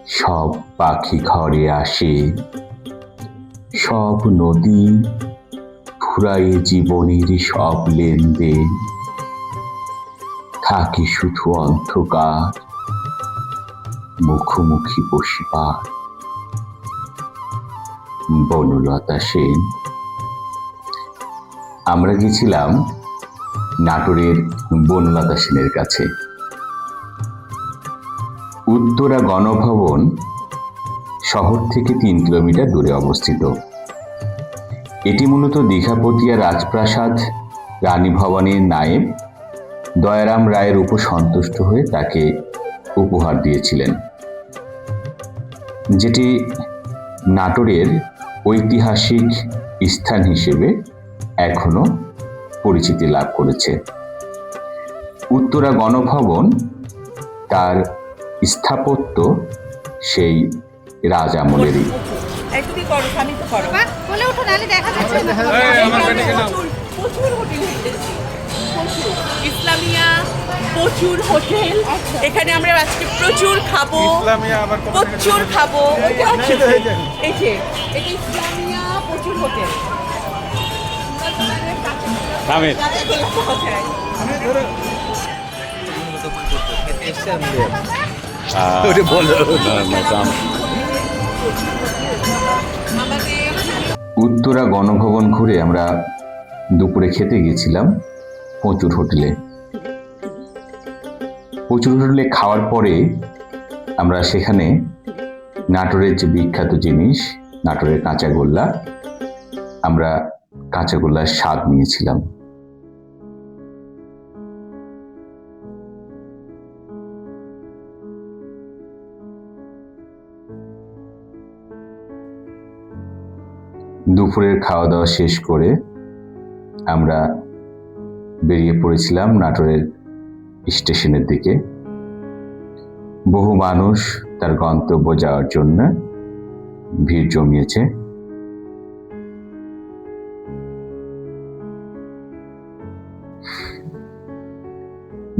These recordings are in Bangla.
সব পাখি ঘরে আসে, সব নদী ফুরায়ে জীবনের সব লেনদেন, থাকে শুধু অন্ধকার মুখোমুখি বসিবার। বনলতা সেন। আমরা গেছিলাম নাটোরের বনলতা সেনের কাছে। উত্তরা গণভবন শহর থেকে 3 কিলোমিটার দূরে অবস্থিত। এটি মূলত দীঘাপতিয়া রাজপ্রাসাদ রানী ভবানীর নায়েব দয়ারাম রায়ের উপর সন্তুষ্ট হয়ে তাকে উপহার দিয়েছিলেন, যেটি নাটোরের ঐতিহাসিক স্থান হিসেবে এখনো পরিচিতি লাভ করেছে। উত্তরা গণভবন তার স্থাপত্য সেই রাজ আমলেরই। ইসলামিয়া প্রচুর হোটেল, এখানে আমরা আজকে প্রচুর খাবো, প্রচুর খাবো। এই যে এটা ইসলামিয়া প্রচুর হোটেল। উত্তরা গণভবন ঘুরে আমরা দুপুরে খেতে গেছিলাম প্রচুর হোটেলে। প্রচুর হোটেলে খাওয়ার পরে আমরা সেখানে নাটোরের যে বিখ্যাত জিনিস নাটোরের কাঁচাগোল্লা, আমরা কাঁচাগোল্লার স্বাদ নিয়েছিলাম। দুপুরের খাওয়া দাওয়া শেষ করে আমরা বেরিয়ে পড়েছিলাম নাটোরের স্টেশনের দিকে। বহু মানুষ তার গন্তব্য যাওয়ার জন্য ভিড় জমিয়েছে।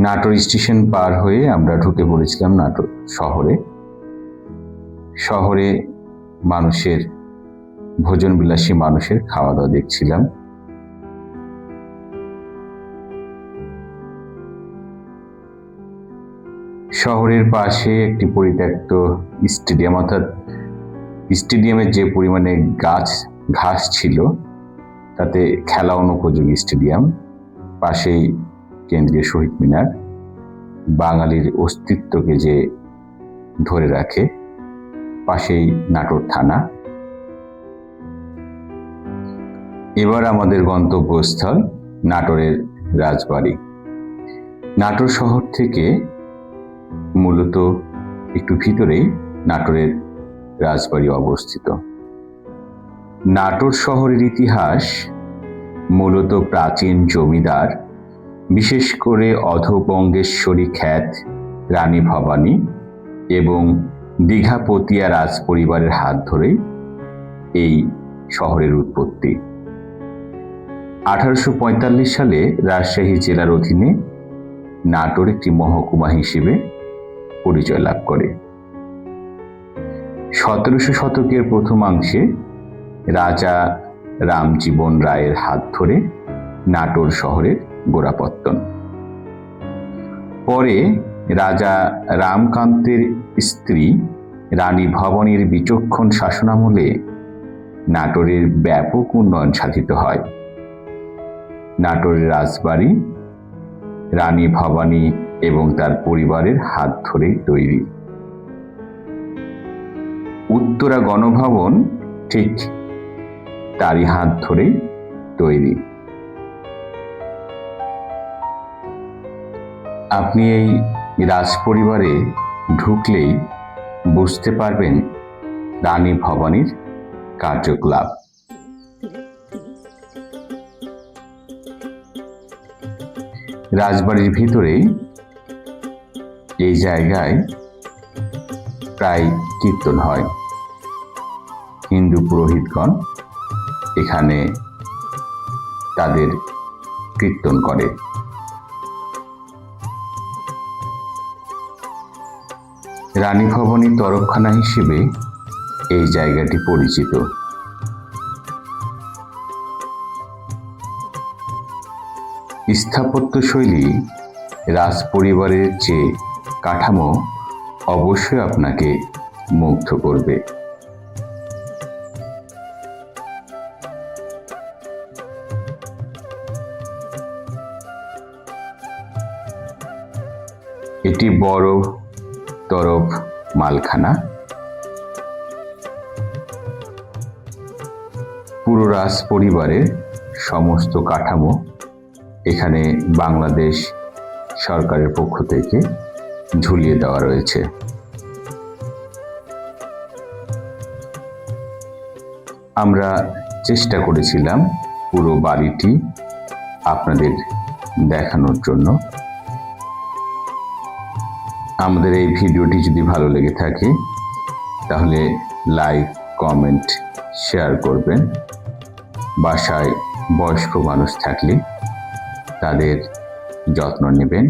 নাটোর স্টেশন পার হয়ে আমরা ঢুকে পড়েছিলাম নাটোর শহরে। শহরে মানুষের ভোজনবিলাসী মানুষের খাওয়া দাওয়া দেখছিলাম। শহরের পাশে একটি পরিত্যক্ত স্টেডিয়াম, অর্থাৎ স্টেডিয়ামের যে পরিমাণে ঘাস ছিল তাতে খেলা অনুপযোগী স্টেডিয়াম। পাশেই কেন্দ্রীয় শহীদ মিনার, বাঙালির অস্তিত্বকে যে ধরে রাখে। পাশেই নাটোর থানা। এবার আমাদের গন্তব্যস্থল নাটোরের রাজবাড়ি। নাটোর শহর থেকে মূলত একটু ভিতরেই নাটোরের রাজবাড়ি অবস্থিত। নাটোর শহরের ইতিহাস মূলত প্রাচীন জমিদার, বিশেষ করে অধোবঙ্গেশ্বরী খ্যাত রানী ভবানী এবং দীঘাপতিয়া রাজ পরিবারের হাত ধরেই এই শহরের উৎপত্তি। 1845 সালে রাজশাহী জেলার অধীনে নাটোর একটি মহকুমা হিসেবে পরিচয় লাভ করে। 1700 শতকের প্রথমাংশে রাজা রামজীবন রায়ের হাত ধরে নাটোর শহরের গোড়াপত্তন। পরে রাজা রামকান্তের স্ত্রী রানী ভবানীর বিচক্ষণ শাসনামলে নাটোরের ব্যাপক উন্নয়ন সাধিত হয়। নাটোরের রাজবাড়ি রানী ভবানী এবং তার পরিবারের হাত ধরে তৈরি। উত্তরা গণভবন ঠিক তারই হাত ধরেই তৈরি। আপনি এই রাজপরিবারে ঢুকলেই বুঝতে পারবেন রানী ভবানীর কার্যকলাপ। রাজবাড়ির ভিতরেই এই জায়গায় প্রায় কীর্তন হয়। হিন্দু পুরোহিতগণ এখানে তাদের কীর্তন করে। রানী ভবনী তরফখানা হিসেবে এই জায়গাটি পরিচিত। স্থাপত্যশৈলী রাজ পরিবারের চেয়ে কাঠামো অবশ্যই আপনাকে মুগ্ধ করবে। এটি বড় তরফ মালখানা। পুরো রাজ পরিবারের সমস্ত কাঠামো এখানে বাংলাদেশ সরকারের পক্ষ থেকে ঝুলিয়ে দেওয়া রয়েছে। আমরা চেষ্টা করেছিলাম পুরো বাড়িটি আপনাদের দেখানোর জন্য। আমাদের এই ভিডিওটি যদি ভালো লেগে থাকে তাহলে লাইক, কমেন্ট, শেয়ার করবেন। বাসায় বয়স্ক মানুষ থাকলে তাদের যত্ন নেবেন।